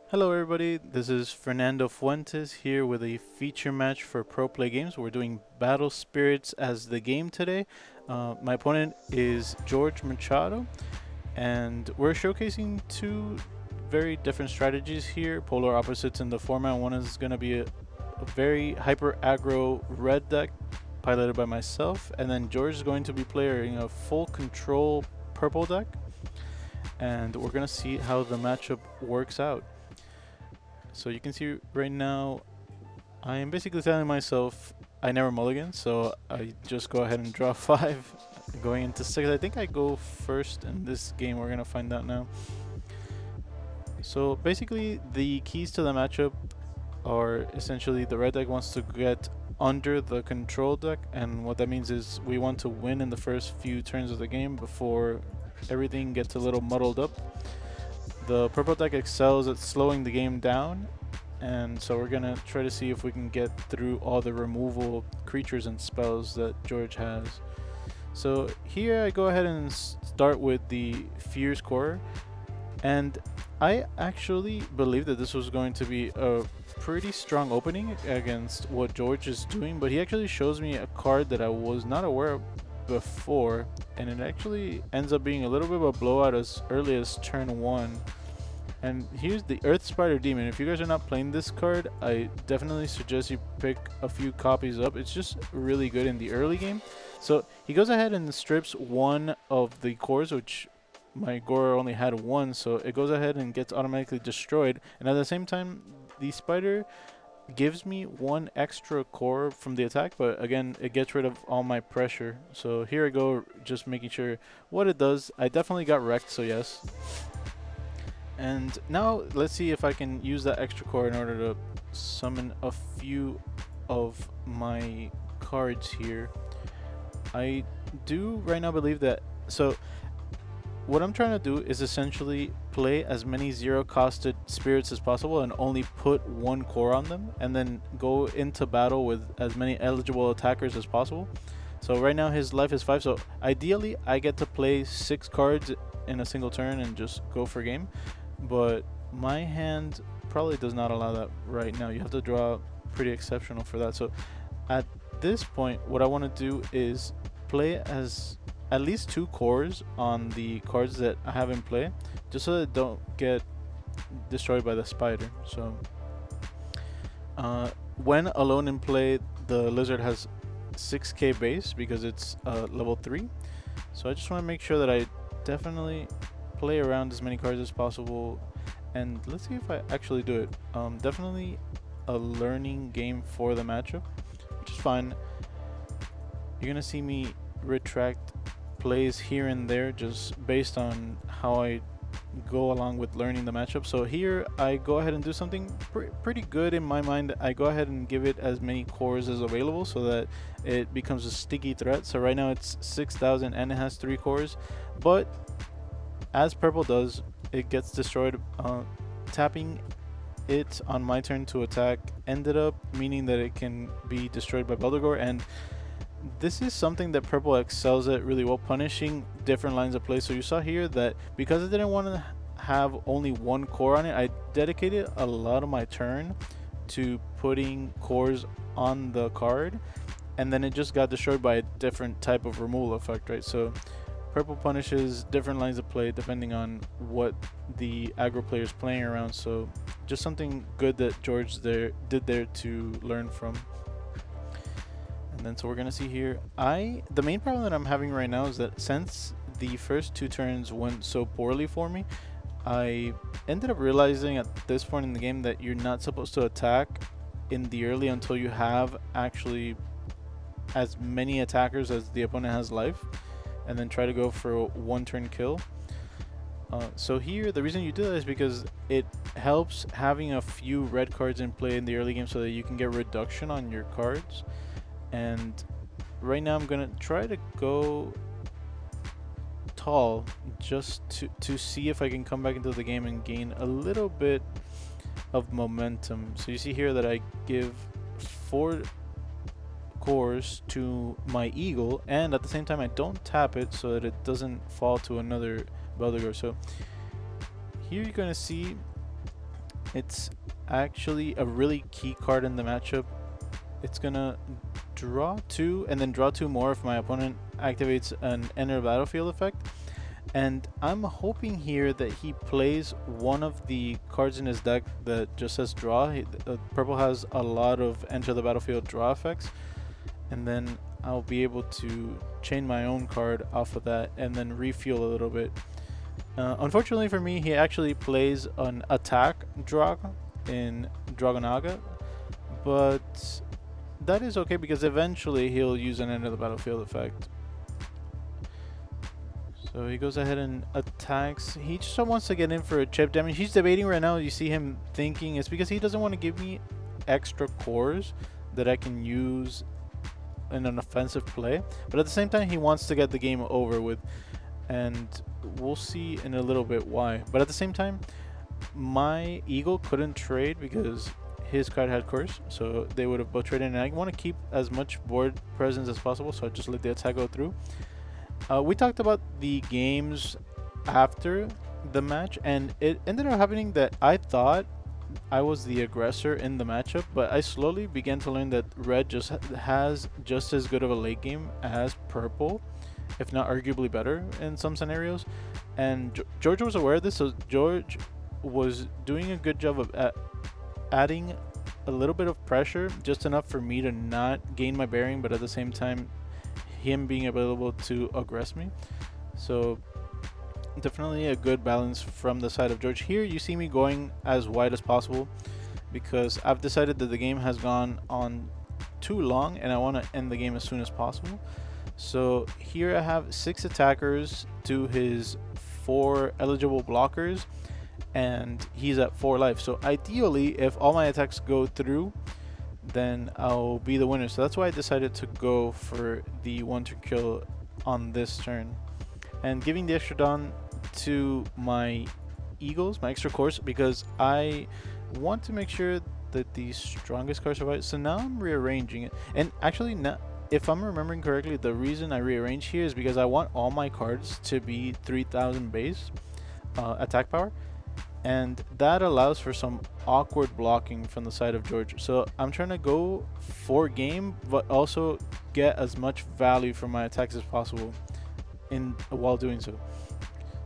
Hello everybody, this is Fernando Fuentes here with a feature match for Pro Play Games. We're doing Battle Spirits as the game today. My opponent is George Machado, and we're showcasing two very different strategies here, polar opposites in the format. One is going to be a very hyper aggro red deck piloted by myself, and then George is going to be playing a full control purple deck, and we're going to see how the matchup works out. So you can see right now, I am basically telling myself I never mulligan, so I just go ahead and draw 5. Going into 6, I think I go first in this game, we're gonna find out now. So basically the keys to the matchup are essentially the red deck wants to get under the control deck, and what that means is we want to win in the first few turns of the game before everything gets a little muddled up. The purple deck excels at slowing the game down, and so we're gonna try to see if we can get through all the removal creatures and spells that George has. So here I go ahead and start with the Fierce Core, and I actually believe that this was going to be a pretty strong opening against what George is doing, but he actually shows me a card that I was not aware of before, and it actually ends up being a little bit of a blowout as early as turn 1. And here's the Earth Spider Demon. If you guys are not playing this card, I definitely suggest you pick a few copies up. It's just really good in the early game. So he goes ahead and strips one of the cores, which my Gora only had one, so it goes ahead and gets automatically destroyed. And at the same time, the spider gives me one extra core from the attack, but again, it gets rid of all my pressure. So here I go, just making sure what it does. I definitely got wrecked, so yes. And now let's see if I can use that extra core in order to summon a few of my cards here. I do right now believe that, so what I'm trying to do is essentially play as many zero-costed spirits as possible and only put one core on them, and then go into battle with as many eligible attackers as possible. So right now his life is 5, so ideally I get to play 6 cards in a single turn and just go for game, but my hand probably does not allow that right now. You have to draw pretty exceptional for that. So at this point, what I want to do is play as at least 2 cores on the cards that I have in play, just so that they don't get destroyed by the spider. So when alone in play, the lizard has 6k base because it's level 3. So I just want to make sure that I definitely play around as many cards as possible, and let's see if I actually do it. Definitely a learning game for the matchup, which is fine. You're gonna see me retract plays here and there just based on how I go along with learning the matchup. So here I go ahead and do something pretty good in my mind. I go ahead and give it as many cores as available so that it becomes a sticky threat. So right now it's 6,000 and it has 3 cores, but as purple does, it gets destroyed. Tapping it on my turn to attack ended up meaning that it can be destroyed by Beldegor, and this is something that purple excels at really well, punishing different lines of play. So you saw here that because I didn't want to have only one core on it, I dedicated a lot of my turn to putting cores on the card, and then it just got destroyed by a different type of removal effect, right? So purple punishes different lines of play depending on what the aggro player is playing around. So just something good that George did there to learn from. And then so we're gonna see here, the main problem that I'm having right now is that since the first 2 turns went so poorly for me, I ended up realizing at this point in the game that you're not supposed to attack in the early until you have actually as many attackers as the opponent has life, and then try to go for a 1-turn kill. So here the reason you do that is because it helps having a few red cards in play in the early game so that you can get reduction on your cards. And right now I'm gonna try to go tall just to see if I can come back into the game and gain a little bit of momentum. So you see here that I give 4 cores to my eagle, and at the same time I don't tap it so that it doesn't fall to another Beldegor. So here you're going to see It's actually a really key card in the matchup. It's gonna draw 2 and then draw 2 more if my opponent activates an enter battlefield effect. And I'm hoping here that he plays one of the cards in his deck that just says draw. Purple has a lot of enter the battlefield draw effects, and then I'll be able to chain my own card off of that and then refuel a little bit. Unfortunately for me, he actually plays an attack drag in Dragonaga, but that is okay because eventually he'll use an enter the battlefield effect. So he goes ahead and attacks. He just wants to get in for a chip damage. He's debating right now. You see him thinking it's because he doesn't want to give me extra cores that I can use in an offensive play. But at the same time, he wants to get the game over with. And we'll see in a little bit why. But at the same time, my Eagle couldn't trade because his card had cores. So they would have both traded. And I want to keep as much board presence as possible. So I just let the attack go through. We talked about the games after the match, and it ended up happening that I thought I was the aggressor in the matchup, but I slowly began to learn that red just has just as good of a late game as purple, if not arguably better in some scenarios. And George was aware of this, so George was doing a good job of adding a little bit of pressure, just enough for me to not gain my bearing, but at the same time him being available to aggress me. So definitely a good balance from the side of George. Here you see me going as wide as possible because I've decided that the game has gone on too long and I want to end the game as soon as possible. So here I have 6 attackers to his 4 eligible blockers, and he's at 4 life. So ideally, if all my attacks go through, then I'll be the winner. So that's why I decided to go for the 1-turn kill on this turn, and giving the extra dawn to my Eagles, my extra cores, because I want to make sure that the strongest cards survive. So now I'm rearranging it, and actually now, if I'm remembering correctly, the reason I rearrange here is because I want all my cards to be 3000 base attack power, and that allows for some awkward blocking from the side of George. So I'm trying to go for game, but also get as much value from my attacks as possible while doing so.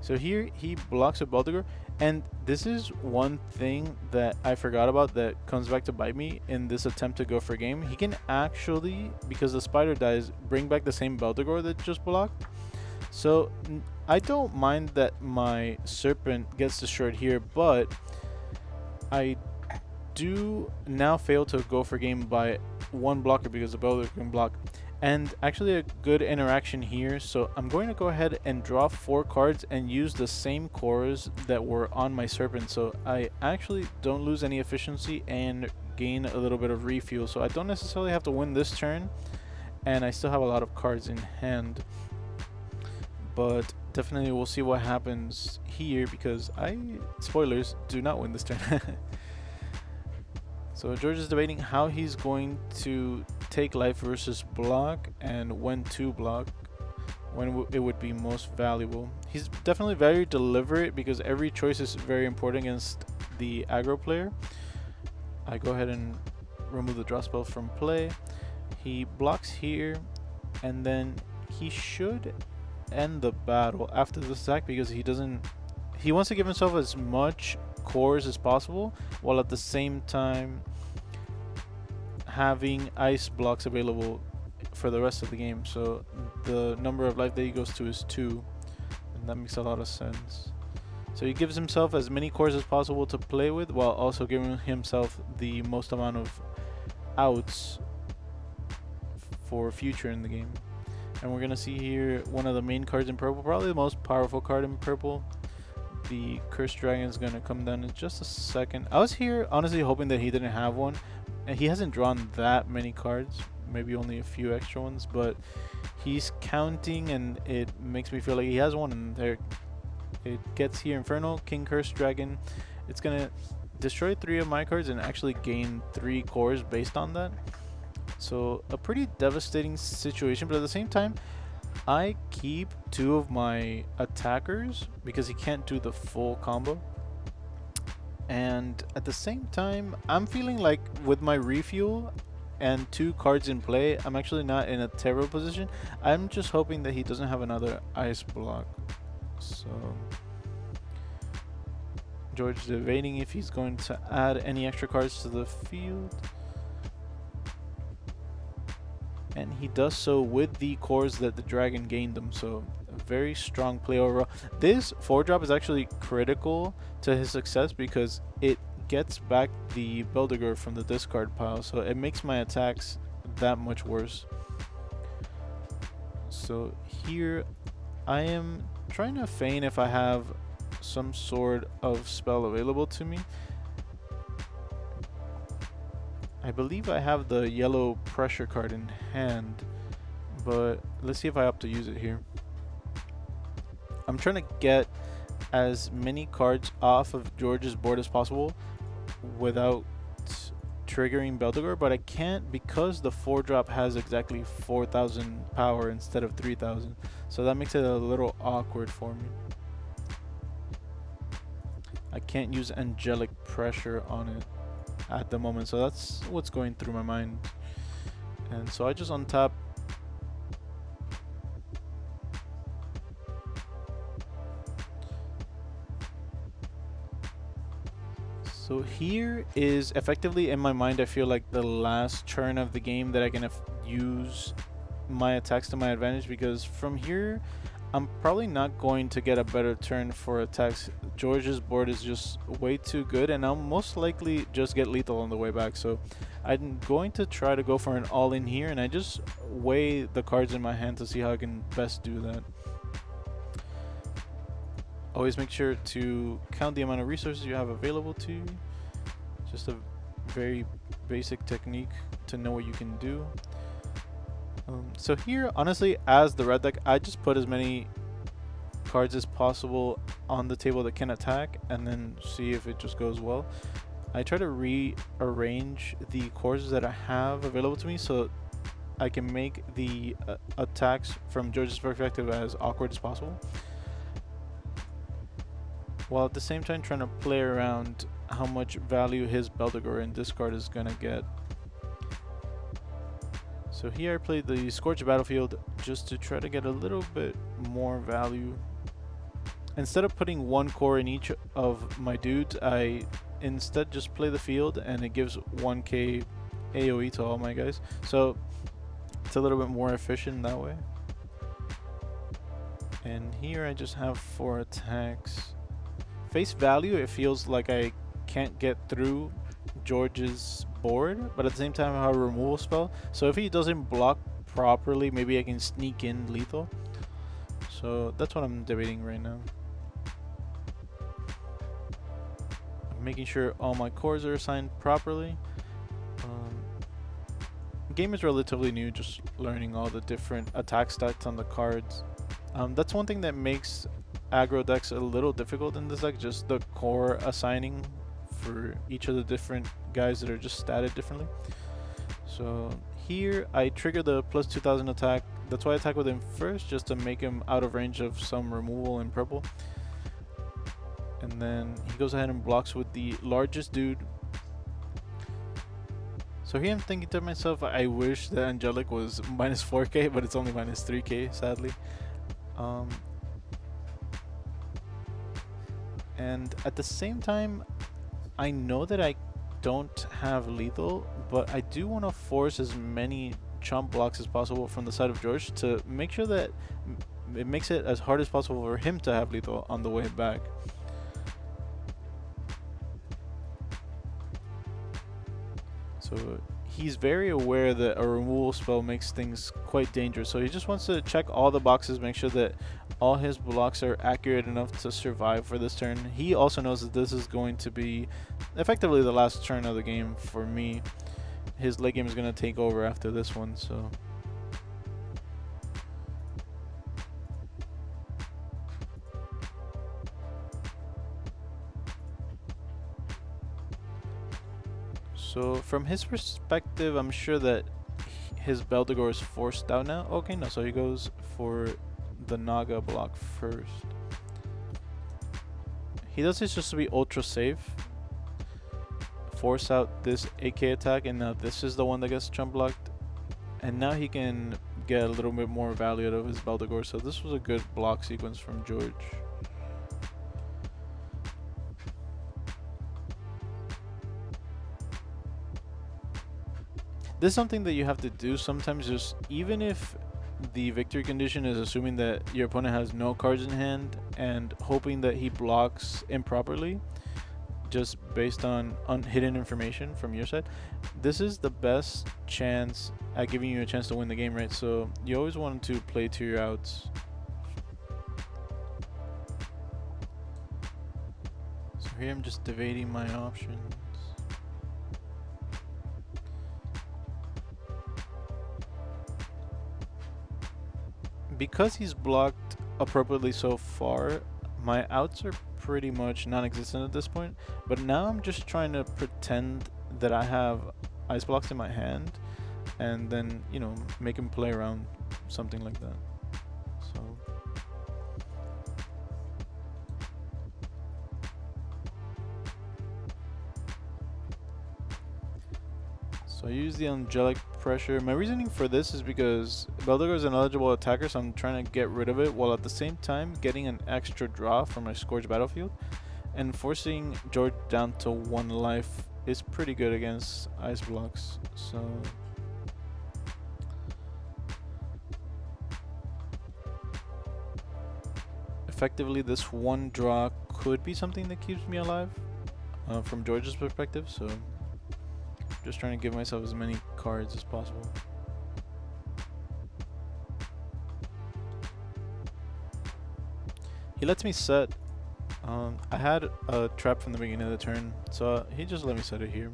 So here he blocks a Baldigor, and this is one thing that I forgot about that comes back to bite me in this attempt to go for game. He can actually, because the spider dies, bring back the same Baldigor that just blocked. So I don't mind that my Serpent gets destroyed here, but I do now fail to go for game by 1 blocker because the Baldigor can block. And actually a good interaction here, so I'm going to go ahead and draw 4 cards and use the same cores that were on my Serpent, so I actually don't lose any efficiency and gain a little bit of refuel. So I don't necessarily have to win this turn, and I still have a lot of cards in hand. But definitely we'll see what happens here because spoilers, do not win this turn. So George is debating how he's going to take life versus block and when to block, when it would be most valuable. He's definitely very deliberate because every choice is very important against the aggro player. I go ahead and remove the draw spell from play. He blocks here, and then he should end the battle after this attack because he wants to give himself as much cores as possible while at the same time having ice blocks available for the rest of the game. So the number of life that he goes to is 2, and that makes a lot of sense. So he gives himself as many cores as possible to play with while also giving himself the most amount of outs for future in the game. And we're gonna see here one of the main cards in purple, probably the most powerful card in purple. The Cursed Dragon is gonna come down in just a second. I was here honestly hoping that he didn't have one, and he hasn't drawn that many cards, maybe only a few extra ones, but he's counting and it makes me feel like he has one. And there it gets here, Infernal, King Cursed Dragon. It's gonna destroy 3 of my cards and actually gain 3 cores based on that. So a pretty devastating situation, but at the same time I keep 2 of my attackers because he can't do the full combo, And at the same time, I'm feeling like with my refuel and 2 cards in play, I'm actually not in a terrible position. I'm just hoping that he doesn't have another ice block. So George is debating if he's going to add any extra cards to the field. And he does so with the cores that the dragon gained them, so a very strong play overall. This 4-drop is actually critical to his success because it gets back the Beldiger from the discard pile, so it makes my attacks that much worse. So here I am trying to feign if I have some sort of spell available to me. I believe I have the yellow pressure card in hand, but let's see if I opt to use it here. I'm trying to get as many cards off of George's board as possible without triggering Beldiger, but I can't because the 4-drop has exactly 4,000 power instead of 3,000, so that makes it a little awkward for me. I can't use angelic pressure on it at the moment, so that's what's going through my mind. And so I just untap. So here is effectively in my mind, I feel like the last turn of the game that I can use my attacks to my advantage, because from here I'm probably not going to get a better turn for attacks. George's board is just way too good, and I'll most likely just get lethal on the way back. So I'm going to try to go for an all-in here, and I just weigh the cards in my hand to see how I can best do that. Always make sure to count the amount of resources you have available to you. Just a very basic technique to know what you can do. So here, honestly, as the red deck, I just put as many cards as possible on the table that can attack, and then see if it just goes well. I try to rearrange the cores that I have available to me so I can make the attacks from George's perspective as awkward as possible, while at the same time trying to play around how much value his Beldiger in discard is gonna get. So here I played the Scorched Battlefield just to try to get a little bit more value. Instead of putting 1 core in each of my dudes, I instead just play the field, and it gives 1k AoE to all my guys. So it's a little bit more efficient that way. And here I just have 4 attacks. Face value, it feels like I can't get through George's board, but at the same time I have a removal spell, so if he doesn't block properly, maybe I can sneak in lethal. So that's what I'm debating right now. I'm making sure all my cores are assigned properly. The game is relatively new, just learning all the different attack stats on the cards. That's one thing that makes aggro decks a little difficult in this deck, just the core assigning for each of the different guys that are just statted differently. So here I trigger the plus 2000 attack. That's why I attack with him first, just to make him out of range of some removal in purple. And then he goes ahead and blocks with the largest dude. So here I'm thinking to myself, I wish that Angelic was minus 4k, but it's only minus 3k, sadly. And at the same time, I know that I don't have lethal, but I do want to force as many chump blocks as possible from the side of George to make sure that it makes it as hard as possible for him to have lethal on the way back. So he's very aware that a removal spell makes things quite dangerous, so he just wants to check all the boxes, make sure that all his blocks are accurate enough to survive for this turn. He also knows that this is going to be effectively the last turn of the game for me. His late game is going to take over after this one, so from his perspective, I'm sure that his Beldiger is forced out now. Okay, no, so he goes for the Naga block first. He does this just to be ultra safe, force out this AK attack, and now this is the one that gets chump blocked, and now he can get a little bit more value out of his Beldegor. So this was a good block sequence from George. This is something that you have to do sometimes, just even if the victory condition is assuming that your opponent has no cards in hand and hoping that he blocks improperly just based on hidden information from your side. This is the best chance at giving you a chance to win the game, right? So you always want to play to your outs. So here I'm just debating my options. Because he's blocked appropriately so far, my outs are pretty much non-existent at this point. But now I'm just trying to pretend that I have ice blocks in my hand, and then, you know, make him play around something like that. So I use the angelic pressure. My reasoning for this is because Beldegor is an eligible attacker, so I'm trying to get rid of it while at the same time getting an extra draw from my Scourge battlefield. And forcing George down to 1 life is pretty good against ice blocks. So effectively this 1 draw could be something that keeps me alive from George's perspective. So just trying to give myself as many cards as possible. He lets me set. I had a trap from the beginning of the turn, so he just let me set it here.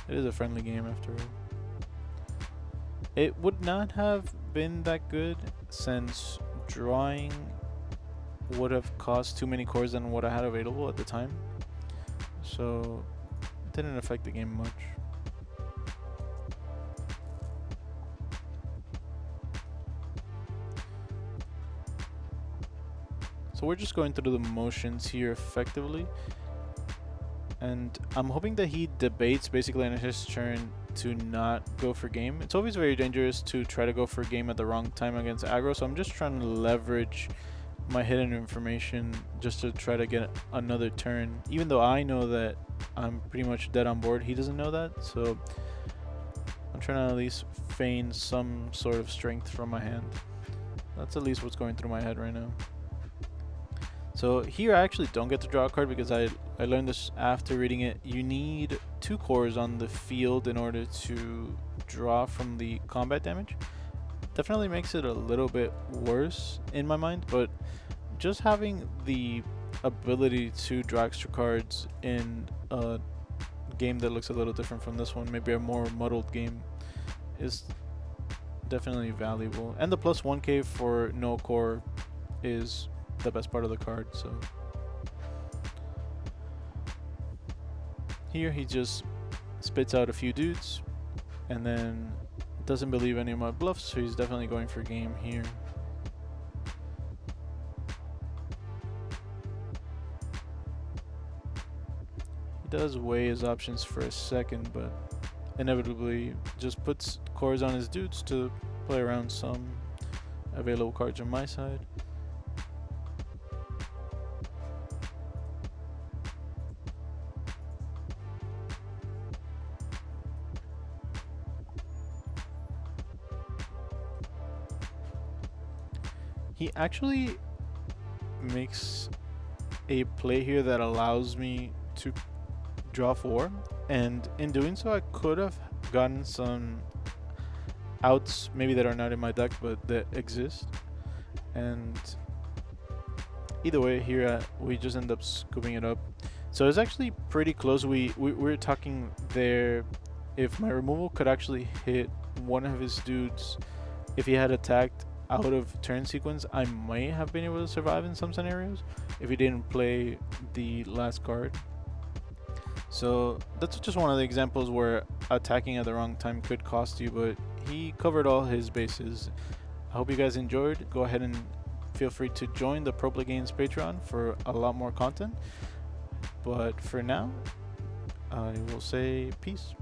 It is a friendly game after all. It would not have been that good since drawing would have cost too many cores than what I had available at the time. So it didn't affect the game much. So we're just going through the motions here effectively, and I'm hoping that he debates basically on his turn to not go for game. It's always very dangerous to try to go for game at the wrong time against aggro, so I'm just trying to leverage my hidden information just to try to get another turn, even though I know that I'm pretty much dead on board. He doesn't know that, so I'm trying to at least feign some sort of strength from my hand. That's at least what's going through my head right now. So here I actually don't get to draw a card because I learned this after reading it. You need 2 cores on the field in order to draw from the combat damage. Definitely makes it a little bit worse in my mind, but just having the ability to draw extra cards in a game that looks a little different from this one, maybe a more muddled game, is definitely valuable. And the plus 1k for no core is the best part of the card. So here he just spits out a few dudes and then doesn't believe any of my bluffs, so he's definitely going for game here. He does weigh his options for a second, but inevitably just puts cores on his dudes to play around some available cards on my side. He actually makes a play here that allows me to draw 4, and in doing so I could have gotten some outs maybe that are not in my deck but that exist, and either way here we just end up scooping it up. So it's actually pretty close. We were talking there if my removal could actually hit one of his dudes if he had attacked out of turn sequence. I might have been able to survive in some scenarios if he didn't play the last card. So that's just one of the examples where attacking at the wrong time could cost you, but he covered all his bases. I hope you guys enjoyed. Go ahead and feel free to join the proplaygames Patreon for a lot more content, but for now, I will say peace.